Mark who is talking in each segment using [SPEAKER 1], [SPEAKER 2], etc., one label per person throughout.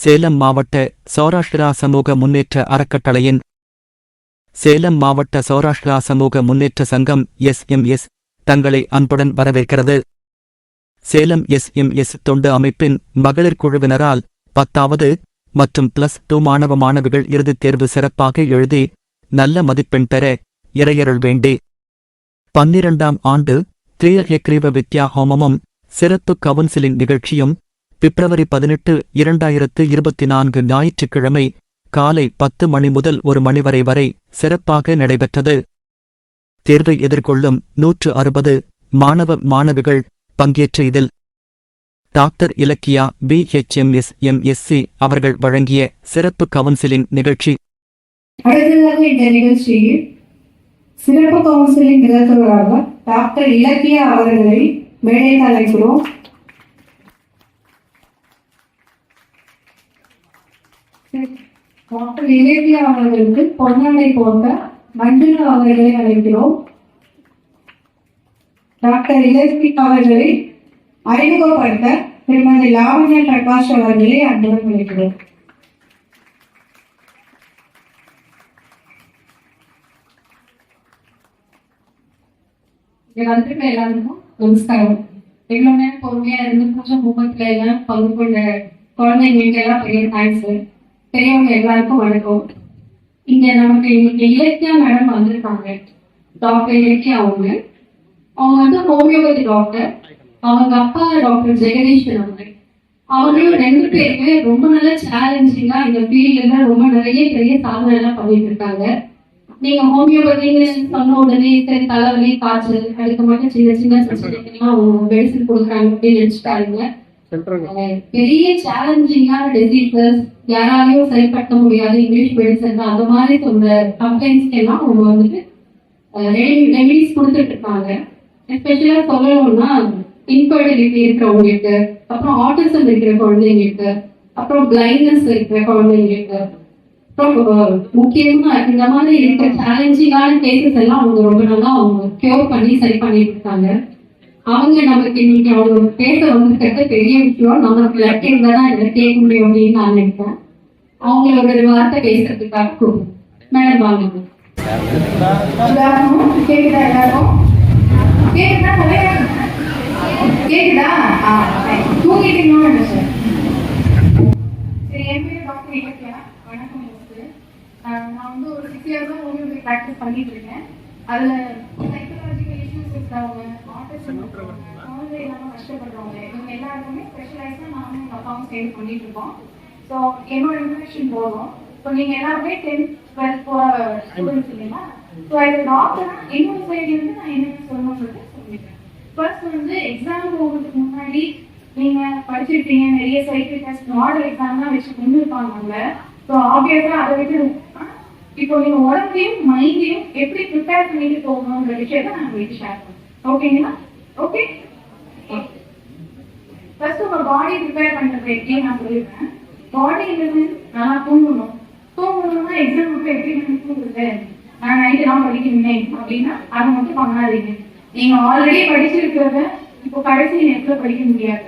[SPEAKER 1] சேலம் மாவட்ட சௌராஷ்டிரா சமூக முன்னேற்ற அறக்கட்டளையின் சேலம் மாவட்ட சௌராஷ்டிரா சமூக முன்னேற்ற சங்கம் எஸ்எம்எஸ் தங்களை அன்புடன் வரவேற்கிறது. சேலம் எஸ்எம்எஸ் தொண்டு அமைப்பின் மகளிர் குழுவினரால் 10வது மற்றும் +2 மாணவ மாணவிகள் இறுதித் தேர்வு சிறப்பாக எழுதி நல்ல மதிப்பெண் பெற இறையருள் வேண்டி 12ஆம் ஆண்டு திரியக்ரீவ வித்யா ஹோமமும் சிறப்பு கவுன்சிலிங் நிகழ்ச்சியும் பிப்ரவரி 18, 2024 ஞாயிற்றுக்கிழமை காலை 10 மணி முதல் 1 மணி வரை சிறப்பாக நடைபெற்றது. தேர்வை எதிர்கொள்ளும் 160 மாணவ மாணவிகள் பங்கேற்ற இதில் டாக்டர் இலக்கியா BHMS MSc அவர்கள் வழங்கிய சிறப்பு கவுன்சிலிங் நிகழ்ச்சி.
[SPEAKER 2] அடுத்ததாக இந்த நிகழ்ச்சியில் சிறப்பு கவுன்சிலிங் நிகழ்த்துவராக டாக்டர் இலக்கியா அவர்களை மேடையில் அழைக்கிறோம். டாக்டர் இலக்கியா அவர்களுக்கு பொன்னாடை போட்ட மஞ்சுளா அவர்களை அழைக்கிறோம். டாக்டர் இலக்கியா அவர்களை அறிமுகப்படுத்த திருமதி லாவண்யா பிரகாஷ் அவர்களை அன்புடன் அழைக்கிறோம். இங்க வந்துட்டு எல்லாருக்கும் நமஸ்காரம். எவ்வளவு நேரம் பொறுமையா இருந்து பூஜை முகத்துல எல்லாம் பங்கு கொண்ட குழந்தைங்களுக்கு எல்லாம் பெரிய தேங்க்ஸ். பெரியவங்க எல்லாருக்கும் வணக்கம். இங்க நமக்கு இன்னைக்கு இலக்கியா மேடம் வந்திருக்காங்க. டாக்டர் இலக்கியா அவங்க வந்து ஹோமியோபதி டாக்டர். அவங்க அப்பா டாக்டர் ஜெகதீஷன் அவங்களும் 2 பேருமே ரொம்ப நல்ல சேலஞ்சிங்கா இந்த ஃபீல்ட்ல ரொம்ப நிறைய பெரிய சாதனை எல்லாம் பண்ணிட்டு இருக்காங்க. நீங்க ஹோமியோபதின்னு சொன்ன உடனே சரி தலைவலி காய்ச்சல் அதுக்கு மட்டும் சின்ன சின்ன பிரச்சனைகள்லாம் மெடிசன் கொடுக்குறாங்க அப்படின்னு நினைச்சுட்டாருங்க. பெரிய சேலஞ்சிங்கான டிசீசஸ் யாராலையும் சரிப்படுத்த முடியாது இங்கிலீஷ் மெடிசன் அந்த மாதிரி சொல்ற கம்ப்ளைண்ட்ஸ்க்கு எல்லாம் அவங்க வந்துட்டு ரெமிடிஸ் கொடுத்துட்டு இருக்காங்க. எஸ்பெஷலா சொல்லணும்னா இன்ஃபர்டிலிட்டி இருக்கிறவங்களுக்கு, அப்புறம் ஆட்டிசம் இருக்கிற குழந்தைங்களுக்கு, அப்புறம் பிளைண்ட்னஸ் இருக்கிற குழந்தைங்களுக்கு, அப்புறம் முக்கியமா இந்த மாதிரி இருக்கிற சேலஞ்சிங்கான கேசஸ் எல்லாம் அவங்க ரொம்ப நல்லா அவங்க கியூர் பண்ணி சரி பண்ணிட்டு இருக்காங்க. அவங்க நமக்கு இன்னைக்கு அவங்க பேச வந்துருக்கிறது பெரிய விஷயம். நமக்கு லட்சியம் தான் இதை கேட்க முடியும் அப்படின்னு நான் நினைப்பேன். அவங்களோட ஒரு வார்த்தை பேசுறதுக்காக மேடம் வாங்க. கேக்குதா எல்லாரும்? கேக்குதா? தூங்கிட்டீங்களோ? சரி, என் பேர் டாக்டர் இலக்கியா. வணக்கம். நான் வந்து ஒரு 6 இயர்ஸா ஹோமியோபதி ப்ராக்டிஸ் பண்ணிட்டு இருக்கேன். அதுல சைக்கலாஜிக்கல் இஷ்யூஸ் இருக்கிறவங்க, ஆட்டிசம் குழந்தை இல்லாம கஷ்டப்படுறவங்க, இவங்க எல்லாருக்குமே ஸ்பெஷலைஸா நானும் எங்க அப்பாவும் சேர்ந்து பண்ணிட்டு இருக்கோம். ஸோ என்னோட இன்ஃபர்மேஷன் போதும். ஸோ நீங்க எல்லாருமே 10th 12th போற ஸ்டூடெண்ட்ஸ் இல்லைங்களா? ஸோ அது டாக்டர் என்னோட சைடு வந்து நான் என்னென்ன சொல்லணும்னு சொல்லிட்டேன். ஃபர்ஸ்ட் வந்து எக்ஸாம் போகிறதுக்கு முன்னாடி நீங்க படிச்சிருப்பீங்க, நிறைய சைக்கிள் டெஸ்ட் மாடல் எக்ஸாம்லாம் வச்சு கொண்டு இருப்பாங்க. ஸோ ஆப்வியஸா அதை விட்டு இப்போ நீங்க உடம்பையும் மைண்டையும் எப்படி ப்ரிப்பேர் பண்ணிட்டு போகணுங்கிற விஷயத்த நான் உங்களுக்கு ஷேர் பண்ணுறேன். ஓகேங்களா? ஓகே. ஃபர்ஸ்ட் உங்க பாடி ப்ரிப்பேர் பண்றது எப்படின்னு நான் சொல்லிடுறேன். பாடி நல்லா தூங்கணும். தூங்கணும்னா எக்ஸாம் மட்டும் எப்படி தூங்குறது, நான் நைட்டு தான் படிக்கணும் அப்படின்னா அதை மட்டும் பண்ணாதீங்க. நீங்க ஆல்ரெடி படிச்சிருக்கிறத இப்போ கடைசி நேரத்துல படிக்க முடியாது.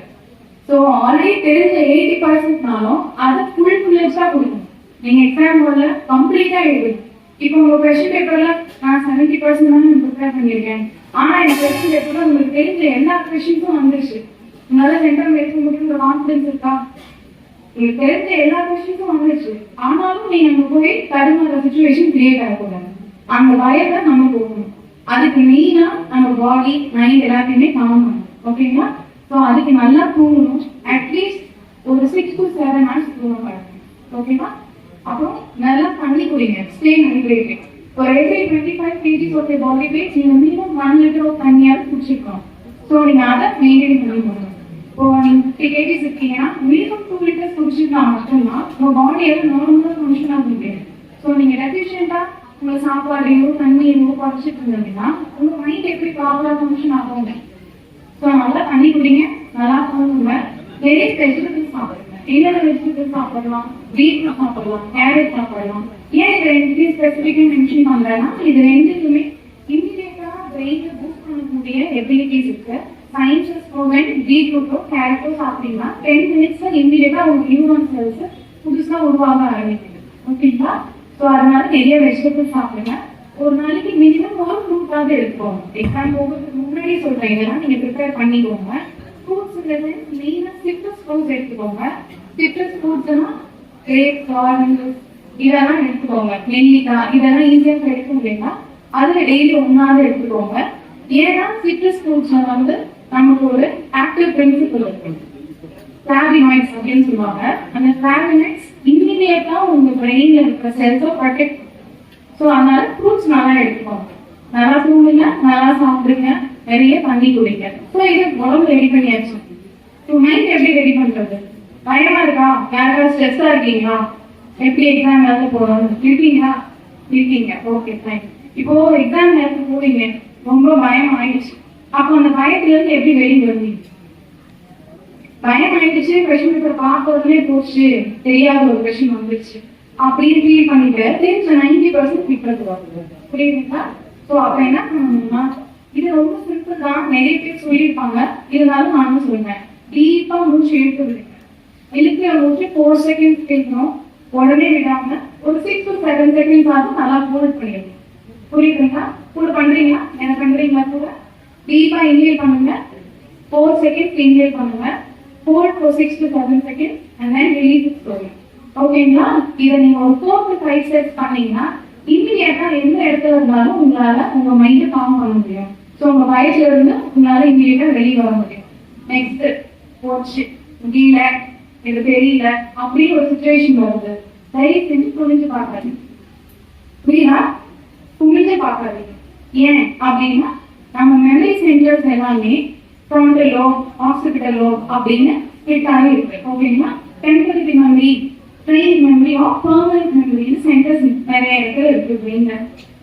[SPEAKER 2] ஸோ ஆல்ரெடி தெரிஞ்ச 80%னாலும் அதை ஃபுல்ஃபிளா கொடுக்கணும். நீங்க எக்ஸாம் போர்ட்ல கம்ப்ளீட்டா எழுதுங்க. இப்போ உங்க கொஸ்டின் பேப்பர்ல நான் 70% தான் ப்ரிப்பேர் பண்ணிருக்கேன். ஆனா இந்த கொஸ்டின் பேப்பர்ல உங்களுக்கு தெரிஞ்ச எல்லா கொஸ்டின்ஸும் வந்துருச்சு. உங்களால சென்டர் எடுக்க முடியுங்கிற கான்ஃபிடன்ஸ் இருக்கா? உங்களுக்கு தெரிஞ்ச எல்லா கொஸ்டின்ஸும் வந்துருச்சு. ஆனாலும் நீங்க அங்க போய் தடுமாற சிச்சுவேஷன் கிரியேட் ஆகக்கூடாது. அந்த பயத்தை நம்ம போகணும். அதுக்கு மெயினா நம்ம பாடி மைண்ட் எல்லாத்தையுமே காம் பண்ணணும். ஓகேங்களா? ஸோ அதுக்கு நல்லா தூங்கணும். அட்லீஸ்ட் ஒரு 6 to 7 hours தூங்கணும் பாருங்க. ஓகேவா? அப்புறம் நல்லா தண்ணி குடிங்க. Stay hydrated. ஒரு every 25 kg of your body weight நீங்க மினிமம் 1 liter of தண்ணியாவது குடிச்சிருக்கணும். ஸோ நீங்க அதை மெயின்டைன் பண்ணணும். இப்போ நீங்க 50 kg இருக்கீங்கன்னா மினிமம் 2 liters குடிச்சிருந்தா மட்டும்தான் உங்க பாடி எல்லாம் நார்மலா ஃபங்க்ஷன் ஆக முடியும். ஸோ நீங்க டெஃபிஷியண்டா உங்க சாப்பாடையோ தண்ணியோ குறைச்சிட்டு இருந்தீங்கன்னா உங்க மைண்ட் எப்படி ப்ராப்பரா ஃபங்க்ஷன் ஆகும். ஸோ நல்லா தண்ணி குடிங்க, நல்லா தூங்குங்க, நிறைய வெஜிடபிள்ஸ் சாப்பிடுங்க. என்னென்ன வெஜிடபிள்ஸ் சாப்பிடலாம்? பீட்ரூட் சாப்பிடலாம், கேரட் சாப்பிடலாம். ஏன் இது 2 ஸ்பெசிஃபிக்கா மென்ஷன் பண்றேன்னா இது 2க்குமே இம்மிடியேட்டா பிரெயினை பூஸ்ட் பண்ணக்கூடிய எபிலிட்டிஸ் இருக்கு. சயின்ஸஸ் ஸ்டூடெண்ட் பீட்ரூட்டோ கேரட்டோ சாப்பிட்டீங்கன்னா 10 மினிட்ஸ்ல இமீடியட்டா உங்க நியூரான் செல்ஸ் புதுசா உருவாக ஆரம்பிக்குது. ஓகேங்களா? ஸோ அதனால நிறைய வெஜிடபிள்ஸ் சாப்பிடுங்க. ஒரு நாளைக்கு மினிமம் ஒரு ஃப்ரூட்டாவது எடுத்துக்கோங்க. எக்ஸாம் போகிறதுக்கு முன்னாடியே சொல்றேன், இதெல்லாம் நீங்க ப்ரிப்பேர் பண்ணிக்கோங்க. ஃப்ரூட்ஸ் மெயினா சிட்ரஸ் ஃப்ரூட்ஸ் எடுத்துக்கோங்க. சிட்ரஸ் ஃப்ரூட்ஸ்னா கிரேப்ஸ், ஆரஞ்சஸ் இதெல்லாம் எடுத்துக்கோங்க. நெல்லிக்காய் இதெல்லாம் ஈஸியா கிடைக்கும் இல்லைங்களா? அதுல டெய்லி ஒன்னாவது எடுத்துக்கோங்க. ஏன்னா சிட்ரஸ் ஃப்ரூட்ஸ்ல நமக்கு ஒரு ஆக்டிவ் பிரின்சிபல் இருக்கு, ஃபிளாவினாய்ட்ஸ் அப்படின்னு சொல்லுவாங்க. அந்த ஃபிளாவினாய்ட்ஸ் இம்மிடியேட்டா உங்க பிரெயின்ல இருக்கிற செல்ஸை ப்ரொடெக்ட். ஸோ அதனால ஃப்ரூட்ஸ் நல்லா எடுத்துக்கோங்க, நல்லா தூங்குங்க, நல்லா சாப்பிடுங்க, நிறைய தண்ணி குடிங்க. ஸோ இது உடம்பு ரெடி பண்ணியாச்சு. ஸோ மைண்ட் எப்படி ரெடி பண்றது? பயமா இருக்கா? யாராவது ஸ்ட்ரெஸ்ஸா இருக்கீங்களா? எப்படி எக்ஸாம் எழுத போறோம் இருக்கீங்க? Okay fine. இப்போ எக்ஸாம் எழுத போறீங்க, ரொம்ப பயம் ஆயிடுச்சு. அப்போ அந்த பயத்துல இருந்து எப்படி வெளியே வருவீங்க? பயம் ஆயிடுச்சு, கொஸ்டின் பேப்பர் பார்க்கறதுலே போச்சு, தெரியாத ஒரு கொஸ்டின் வந்துருச்சு அப்படின்னு ஃபீல் பண்ணிட்டு தெரிஞ்ச 90% விட்டுறது வருது. புரியுதுங்களா? ஸோ அப்ப என்ன பண்ணணும்னா, இது ரொம்ப சிம்பிள் தான், நிறைய பேர் சொல்லியிருப்பாங்க, இருந்தாலும் நானும் சொல்றேன். டீப்பா மூச்சு இழுத்து விடுங்க. இழுக்கிற மூச்சு 4 செகண்ட்ஸ் கேட்கணும். உடனே விடாம ஒரு 6 to 7 செகண்ட்ஸ் ஆகும் நல்லா ஹோல்ட் பண்ணிடணும். புரியுதுங்களா? கூட பண்றீங்களா? என்ன பண்றீங்களா? கூட டீப்பா இன்ஹேல் பண்ணுங்க, 4 செகண்ட்ஸ் இன்ஹேல் பண்ணுங்க, hold for 6 to 7 seconds and then release it slowly. ஓகேங்களா? இதை நீங்க ஒரு 4 to 5 செட்ஸ் பண்ணீங்கன்னா இமீடியட்டா எந்த இடத்துல இருந்தாலும் உங்களால உங்க மைண்ட் காம் பண்ண முடியும். ஸோ உங்க வயசுல இருந்து உங்களால இமீடியட்டா வெளியே வர முடியும். நெக்ஸ்ட் போச்சு முடியல, இது தெரியல அப்படின்னு ஒரு சுச்சுவேஷன் வருது, தயவு செஞ்சு புரிஞ்சு பார்க்காதீங்க. புரியுதா? புரிஞ்சு பார்க்காதீங்க. ஏன் அப்படின்னா நம்ம மெமரி சென்டர்ஸ் எல்லாமே ஃப்ரான்டல் லோப், ஆக்சிபிட்டல் லோப் அப்படின்னு ஸ்பிளிட் ஆகி இருக்கு. ஓகேங்களா? Temporary memory, train memory of permanent மெமரின்னு சென்டர்ஸ் நிறைய இடத்துல இருக்கு பிரெயின்ல.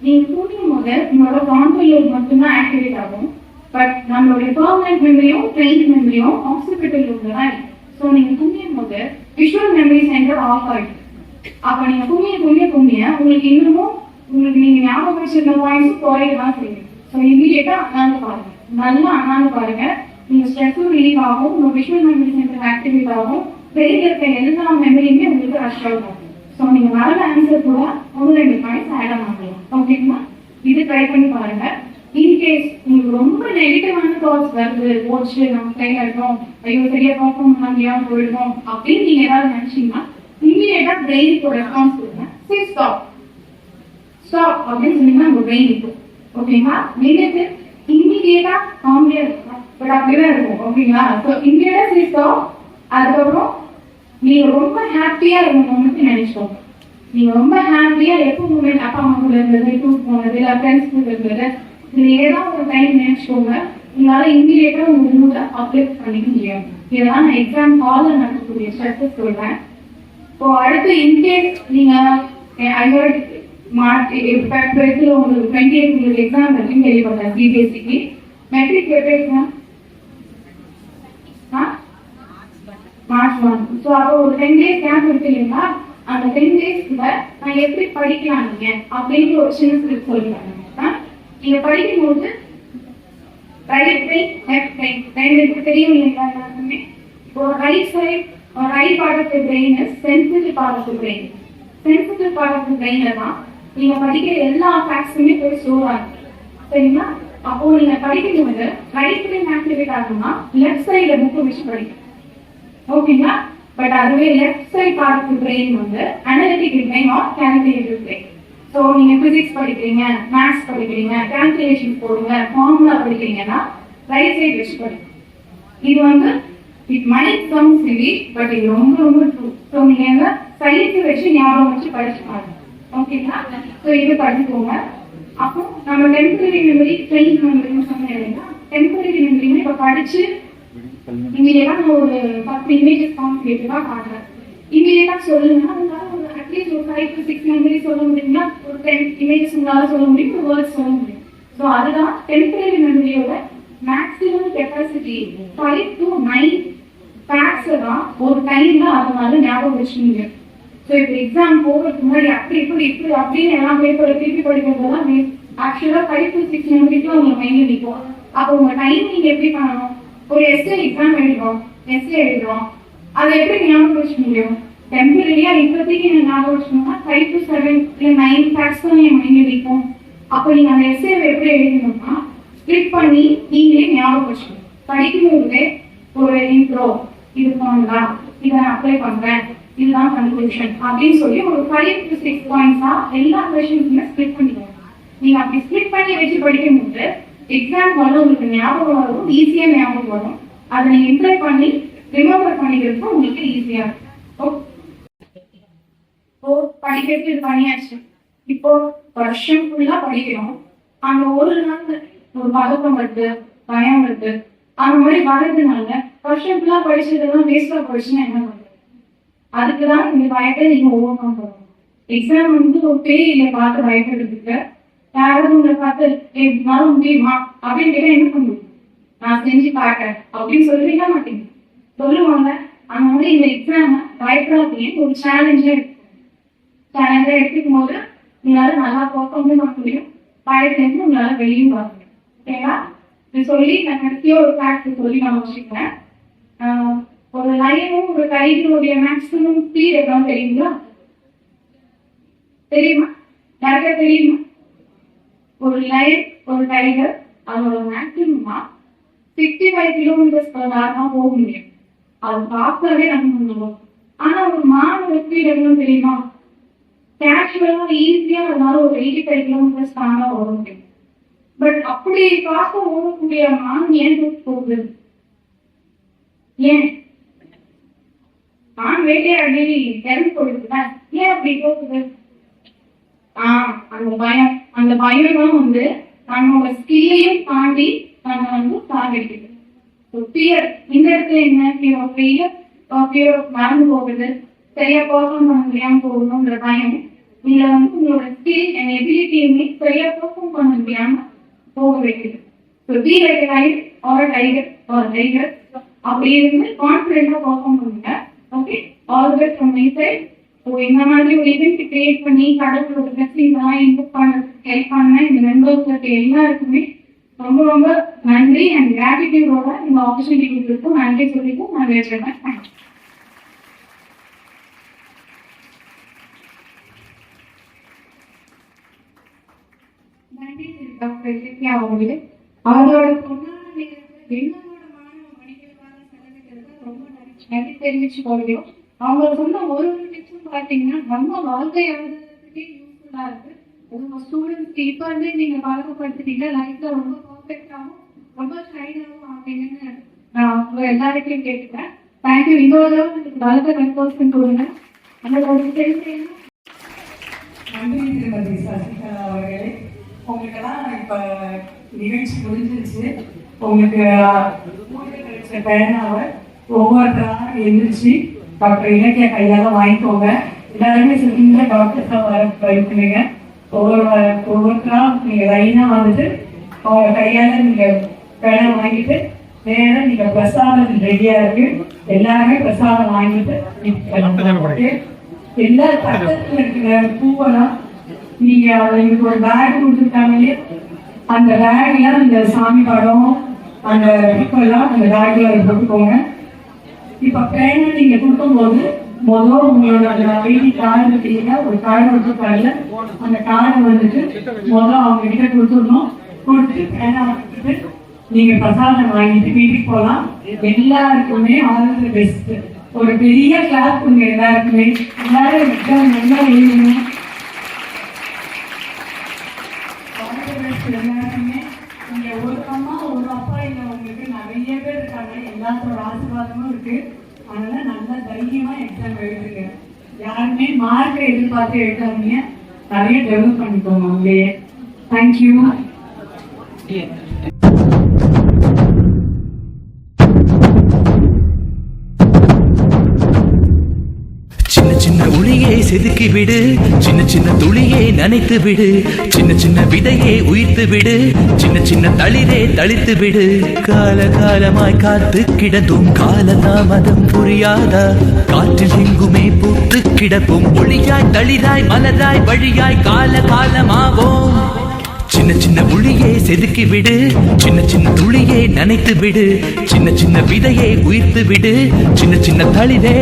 [SPEAKER 2] நீங்க தூங்கும் போது உங்களோட ஃப்ரான்டல் லோப் மட்டும்தான் ஆக்டிவேட் ஆகும். பட் நம்மளுடைய பெர்மனன்ட் மெமரியும் ட்ரெயின் மெமரியும் ஆக்சிபிட்டல் லோப்ல தான் இருக்கு. ஸோ நீங்க தூங்கும் போது விஷுவல் மெமரி சென்டர் ஆஃப் ஆயிடுது. அப்ப நீங்க தூங்கிய உங்களுக்கு இன்னமும் உங்களுக்கு நீங்க ஞாபகம் வச்சிருந்த வாய்ஸும் குறையதான் செய்யும். ஸோ இமீடியட்டா அண்ணாந்து பாருங்க, நல்லா அண்ணாந்து பாருங்க. நீங்க ஸ்ட்ரெஸ்ஸும் ரிலீவ் ஆகும், உங்க விஷுவல் மெமரி சென்டர் ஆக்டிவேட் ஆகும், பிரெயின்ல இருக்க எல்லா மெமரியுமே உங்களுக்கு ரஷ் அவுட் ஆகும். ஸோ நீங்க வர ஆன்சர் கூட 1-2 பாயிண்ட்ஸ் ஆட் ஆகலாம். ஓகேங்களா? இது ட்ரை பண்ணி பாருங்க. இன்கேஸ் உங்களுக்கு ரொம்ப நெகட்டிவான தாட்ஸ் வருது, போச்சு நம்ம ஃபெயில் ஆயிட்டோம், ஐயோ சரியா பார்க்க முடியாம போயிடுவோம் அப்படின்னு நீங்க ஏதாவது நினைச்சீங்கன்னா இமீடியட்டா பிரெயினுக்கு ரெஸ்பான்ஸ் கொடுங்க. சரி ஸ்டாப் ஸ்டாப் அப்படின்னு சொன்னீங்கன்னா உங்க பிரெயின் இருக்கும். ஓகேங்களா? நீங்க இமீடியட்டா காமெடியா இருக்கும், பட் அப்படிதான் இருக்கும். ஓகேங்களா? ஸோ இமீடியட்டா சரி ஸ்டாப். அதுக்கப்புறம் நீங்க ரொம்ப ஹாப்பியா இருந்த மூமெண்ட் நினைச்சோம். நீங்க ரொம்ப ஹாப்பியா எப்போ மூமெண்ட் அப்பா அம்மா கூட இருந்தது, டூர் போனது, இல்லை ஃப்ரெண்ட்ஸ் கூட இருந்தது, இதுல ஏதாவது ஒரு டைம் நினைச்சுக்கோங்க. உங்களால இமீடியட்டா உங்க மூட அப்லிஃப்ட் பண்ணிக்க முடியாது. இதெல்லாம் நான் எக்ஸாம் ஹால்ல நடக்கக்கூடிய ஸ்ட்ரெஸ் சொல்றேன். இப்போ அடுத்து இன்கேஸ் நீங்க உங்களுக்கு 28 உங்களுக்கு எக்ஸாம் இருக்குன்னு கேள்விப்பட்டேன் சிபிஎஸ்சிக்கு. மெட்ரிக் எப்போ எக்ஸாம்? March 1. ஸோ அப்போ ஒரு 10 days கேம்ப் இருக்கு இல்லைங்களா? அந்த 10 daysல நான் எப்படி படிக்கலாம் நீங்க அப்படின்னு ஒரு சின்ன ஸ்கிரிப்ட் சொல்லிடுறாங்க. நீங்க படிக்கும்போது ரைட் பிரெயின், லெஃப்ட் பிரெயின் ரெண்டு தெரியும் இல்லைங்களா எல்லாருக்குமே? இப்போ right side right part of the brain is sensitive part of the brain. Sensitive part of the பிரெயின்ல தான் நீங்க படிக்கிற எல்லா ஃபேக்ட்ஸுமே போய் ஸ்டோர் ஆகும். சரிங்களா? அப்போ நீங்க படிக்கும்போது ரைட் பிரெயின் ஆக்டிவேட் ஆகும்னா லெஃப்ட் சைட்ல புக் வச்சு படிக்கணும். ஓகேங்களா? பட் அதுவே left side part of the brain analytic brain or calculative brain. So நீங்க பிசிக்ஸ் படிக்கிறீங்க, மேத்ஸ் படிக்கிறீங்க, கால்குலேஷன் போடுங்க, ஃபார்முலா படிக்கிறீங்கன்னா ரைட் சைட் வச்சு படிக்கணும். இது it might seem silly, but இது ரொம்ப ரொம்ப ட்ரூ. ஸோ நீங்க சயின்ஸ் வச்சு ஞாபகம் வச்சு படிச்சு பாருங்க. ஓகேங்களா? ஸோ இது படிச்சுக்கோங்க. அப்போ நம்ம டெம்பரரி மெமரி, ட்ரெயின் மெமரின்னு சொன்னேன் இல்லைங்களா? டெம்பரரி மெமரின்னு இப்போ படிச்சு இமீடியட்டா நான் ஒரு 10 இமேஜஸ் கான்செப்ட் தான் பாக்குறேன். இமீடியட்டா சொல்லுங்க, உங்களால ஒரு அட்லீஸ்ட் ஒரு 5 to 6 மெமரி சொல்ல முடியும்னா ஒரு 10 இமேஜஸ் உங்களால சொல்ல முடியும், ஒரு வேர்ட்ஸ் சொல்ல முடியும். ஸோ அதுதான் டெம்பரரி மெமரியோட மேக்ஸிமம் கெப்பாசிட்டி. 5 to 9 ஃபேக்ட்ஸ் தான் ஒரு டைம்ல அதனால ஞாபகம் வச்சுக்க முடியும். ஸோ இப்போ எக்ஸாம் போகிறதுக்கு முன்னாடி அப்படி இப்படி அப்படின்னு எல்லாம் பேப்பரை திருப்பி படிக்கிறதெல்லாம் ஆக்சுவலா 5 to 6 மெமரிக்கு உங்க மைண்ட்ல நிற்கும். அப்போ உங்க டைம் நீங்க எப்படி பண்ணணும்? ஒரு எஸ்ஏ எக்ஸாம் எழுதுறோம், அதை எப்படி ஞாபகம் வச்சுக்க முடியும்? டெம்பரரியா இப்போதைக்கு நீங்க ஞாபகம் வச்சுக்கணும்னா 5 to 7 இல்ல 9 ஃபேக்ட்ஸ் தான் என் மைண்ட்ல இருக்கும். அப்போ நீங்க அந்த எஸ்ஏ எப்படி எழுதணும்னா ஸ்பிளிட் பண்ணி நீங்களே ஞாபகம் வச்சுக்கணும். படிக்கும்போது ஒரு இன்ட்ரோ, இது பண்ணா இதை நான் அப்ளை பண்றேன், இதுதான் கன்க்ளூஷன் அப்படின்னு சொல்லி ஒரு 5 to 6 பாயிண்ட்ஸா எல்லா கொஸ்டின்ஸுமே ஸ்பிளிட் பண்ணிக்கணும். நீங்க அப்படி ஸ்பிளிட் பண்ணி வச்சு படிக்கும்போது எக்ஸாம் வந்து உங்களுக்கு ஞாபகம் வரும், ஈஸியா ஞாபகம் வரும். அதை நீங்க இம்ப்ளை பண்ணி ரிமெம்பர் பண்ணிக்கிறதுக்கு உங்களுக்கு ஈஸியா இருக்கும். இப்போ படிக்கிறது இது பண்ணியாச்சு. இப்போ வருஷம் ஃபுல்லா படிக்கிறோம். அந்த ஒரு நாள் ஒரு பதக்கம் வருது, பயம் வருது, அந்த மாதிரி வர்றதுனால வருஷம் ஃபுல்லா படிச்சதெல்லாம் வேஸ்டா போயிடுச்சுன்னா என்ன பண்றது? அதுக்குதான் இந்த பயத்தை நீங்க ஓவர் கம் பண்ணணும். எக்ஸாம் வந்து ஒரு பேயில பார்த்து பயப்படுறதுக்கு யாராவது உங்களை பார்த்து எப்படினாலும் முடியுமா அப்படின்னு கேட்டா என்ன பண்ணுவீங்க? நான் செஞ்சு காட்டுறேன் அப்படின்னு சொல்லுவீங்க மாட்டீங்க? சொல்லுவாங்க. அந்த மாதிரி இந்த எக்ஸாம் பயப்படாதீங்க, ஒரு சேலஞ்சா எடுத்துக்கும் போது உங்களால நல்லா பர்ஃபார்ம் பண்ண முடியும். பயத்திலிருந்து உங்களால வெளியும் வர முடியும். ஓகேவா? இது சொல்லி நான் கடைசியா ஒரு ஃபேக்ட் சொல்லி நான் வச்சுக்கிறேன். ஒரு லைனும் ஒரு டைகருடைய மேக்ஸிமம் ஸ்பீட் எவ்வளவு தெரியுங்களா? தெரியுமா? யாருக்கா தெரியுமா? ஒரு லைன் ஒரு டைகர் அதோட மேக்ஸிமமா 65 km/h தான் போக முடியும். அது பார்க்கவே நம்ம பண்ணுவோம். ஆனா ஒரு மானோட ஸ்பீட் எவ்வளவு தெரியுமா? கேஷுவலா ஈஸியா இருந்தாலும் ஒரு 85 km/h தாங்க ஓட முடியும். பட் அப்படி பார்க்க ஓடக்கூடிய மான் ஏன் போகுது? ஏன் மான் வேட்டையாடி இறந்து போடுதுல, ஏன் அப்படி போகுது? அந்த பயம் தான் வந்து நம்மளோட ஸ்கில்லையும் தாண்டி நம்ம வந்து சாதிக்குது. இந்த இடத்துல என்ன மறந்து போகுது, சரியா பெர்ஃபார்ம் பண்ண முடியாம போகணும்ன்ற பயம். இதுல வந்து உங்களோட ஸ்கில் அண்ட் எபிலிட்டியுமே சரியா பெர்ஃபார்ம் பண்ண முடியாம போக வைக்குது. டைகர் அப்படி இருந்து கான்பிடென்டா பெர்ஃபார்ம் பண்ணுங்க. Okay, all the best from my side. So இந்த மாதிரி ஒரு ஈவெண்ட் கிரியேட் பண்ணி கடவுளோட பிளஸிங் எல்லாம் இன்புட் பண்ணுறதுக்கு ஹெல்ப் பண்ண இந்த மெம்பர்ஸ் இருக்க எல்லாருக்குமே ரொம்ப ரொம்ப நன்றி அண்ட் கிராட்டிடியூடோட இந்த ஆப்பர்ச்சுனிட்டி கொடுத்துருக்கும் நன்றி சொல்லிட்டு நான் வேறுறேன். தேங்க்யூ. நன்றி டாக்டர் இலக்கியா அவர்களே. அவங்களோட பொன்னான நேரத்தில் எங்களோட மாணவ படிக்கிறதுக்காக செலவிட்டதுக்கு ரொம்ப நன்றி தெரிவிச்சு போகிறோம். அவங்க சொன்ன ஒரு டிப்ஸும் பார்த்தீங்கன்னா நம்ம வாழ்க்கை எழுதுறதுக்கே யூஸ்ஃபுல்லா இருக்கு. உங்க ஸ்டூடெண்ட்ஸ்க்கு இப்ப வந்து நீங்க பழக்கப்படுத்திட்டீங்க, லைஃப்ல ரொம்ப பர்ஃபெக்டாகவும் ரொம்ப ஷைனாகவும் ஆகுங்கன்னு நான் உங்க எல்லாருக்கையும் கேட்டுக்கிறேன். தேங்க்யூ. இன்னொரு வளர்த்த கன்ஃபர்மேஷன் கொடுங்க. நம்மளோட தெரிஞ்சு
[SPEAKER 3] நன்றி திருமதி சசிகலா அவர்களே. உங்களுக்கெல்லாம் இப்ப நிகழ்ச்சி முடிஞ்சிருச்சு. உங்களுக்கு கிடைச்ச பேனாவை ஒவ்வொருத்தரா எழுந்திரிச்சு டாக்டர் இலக்கிய கையால வாங்கிக்கோங்க. எல்லாருமே சொல்லிங்க டாக்டர் தான் வர வைக்கிறீங்க. ஒவ்வொருத்தரா நீங்க லைனா வந்துட்டு அவங்க கையால நீங்க பேனா வாங்கிட்டு நேரம் நீங்க பிரசாதம் ரெடியா இருக்கு. எல்லாருமே பிரசாதம் வாங்கிட்டு எல்லா பக்கத்துல இருக்கிற பூவெல்லாம் நீங்க எங்களுக்கு ஒரு பேக் கொடுத்துருக்காங்களே, அந்த பேக்ல அந்த சாமி படம் அந்த பூவெல்லாம் அந்த பேக்ல போட்டுக்கோங்க. இப்ப பேனை நீங்க கொடுக்கும்போது முதல் உங்களோட ஐடி கார்டு இருக்கீங்க, ஒரு கார்டு கொடுத்துருக்காங்க. அந்த கார்டு வந்துட்டு முதல் அவங்க கிட்ட கொடுத்துடணும். கொடுத்து பேனா வாங்கிட்டு நீங்க பிரசாதம் வாங்கிட்டு வீட்டுக்கு போகலாம். எல்லாருக்குமே ஆல் தி பெஸ்ட். ஒரு பெரிய கிளாஸ் உங்க எல்லாருக்குமே. எல்லாரும் எக்ஸாம் நல்லா எழுதணும். எல்லாருமே நீங்க ஒரு அம்மா ஒரு அப்பா இல்லை, உங்களுக்கு நிறைய பேர் இருக்காங்க. எல்லாத்தோட ஆசீர்வாதமும் இருக்கு. அதனால நல்லா தைரியமா எக்ஸாம் எழுதுங்க. யாருமே மார்க்கை எதிர்பார்த்து எழுதாதீங்க. நிறைய டெவலப் பண்ணிக்கோங்க அவங்களே. தேங்க்யூ.
[SPEAKER 4] சின்ன ஒளியை செதுக்கி விடு, சின்ன சின்ன துளியை நனைத்து விடு, சின்ன சின்ன விதையை உயிர்த்து விடு, சின்ன சின்ன தளிரே தளித்து விடு. கால காலமாய் காத்து கிடந்தும் கால தாமதம் புரியாதா? காற்றில் எங்குமே பூத்து கிடப்போம். ஒளியாய் தளிராய் மலராய் வழியாய் கால காலமாவோம். சின்ன சின்ன ஒளியே செதுக்கி விடு சின்ன சின்ன துளியே நனைத்து விடு சின்ன சின்ன விதையை உயிர்த்து விடு சின்ன சின்ன தளிரே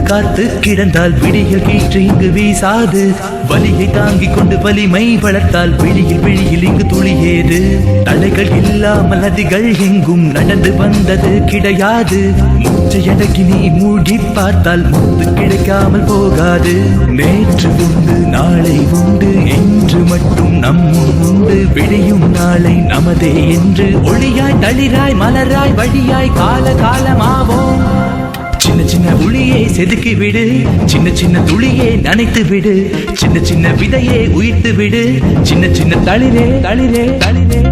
[SPEAKER 4] காத்து கிடந்தால் விடியில் கீற்று இங்கு வீசாது வலியை தாங்கிக் கொண்டு வலிமை வளர்த்தால் விழியில் இங்கு துளியேது தலைகள் இல்லாமல் நதிகள் எங்கும் நடந்து வந்தது கிடையாது மூச்சை அடக்கி நீ மூழ்கி பார்த்தால் முத்து கிடைக்காமல் போகாது நேற்று உண்டு நாளை உண்டு என்று மட்டும் நம்மும் உண்டு விடியும் நாளை நமதே என்று ஒளியாய் தளிராய் மலராய் வழியாய் கால காலமாவோம் சின்ன சின்ன ஒளியை செதுக்கி விடு சின்ன சின்ன துளியை நனைத்து விடு சின்ன சின்ன விதையை உயிர்த்து விடு சின்ன சின்ன தளிரே தளிரே தளிரே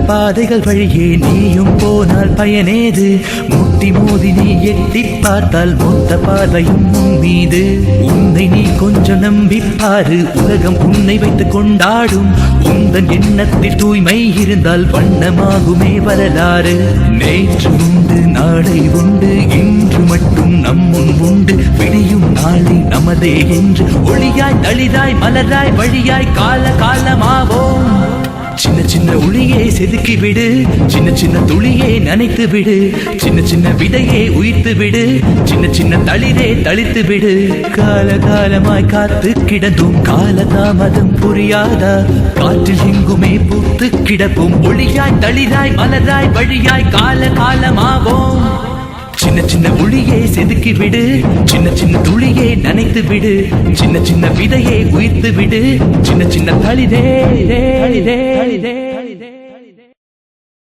[SPEAKER 4] பாதைகள் வழியே நீயும் போனால் பயனேது முட்டி மோதி நீ எட்டி பார்த்தால் மொத்த பாதையும் உன் மீது உன்னை நீ கொஞ்சம் நம்பிப்பாரு உலகம் உன்னை வைத்து கொண்டாடும் உந்தன் எண்ணத்தில் தூய்மை இருந்தால் வண்ணமாகுமே வரலாறு நேற்று உண்டு நாளை உண்டு இன்று மட்டும் நம்முன் உண்டு விடியும் நாளை நமதே என்று ஒளியாய் தளிராய் மலராய் வழியாய் கால காலமாவோம் சின்ன சின்ன ஒளியை செதுக்கி விடு சின்ன சின்ன துளியை நனைத்து விடு சின்ன சின்ன விதையை உயிர்த்து விடு சின்ன சின்ன தளிரே தளித்து விடு கால காலமாய் காத்து கிடந்தும் கால தாமதம் புரியாதா காற்றில் எங்குமே பூத்து கிடப்போம் ஒளியாய் தளிராய் மலராய் வழியாய் கால காலமாவோம் சின்ன சின்ன ஒளியை செதுக்கி விடு சின்ன சின்ன துளியை நனைத்து விடு சின்ன சின்ன விதையை உயிர்த்து விடு சின்ன சின்ன தளிரே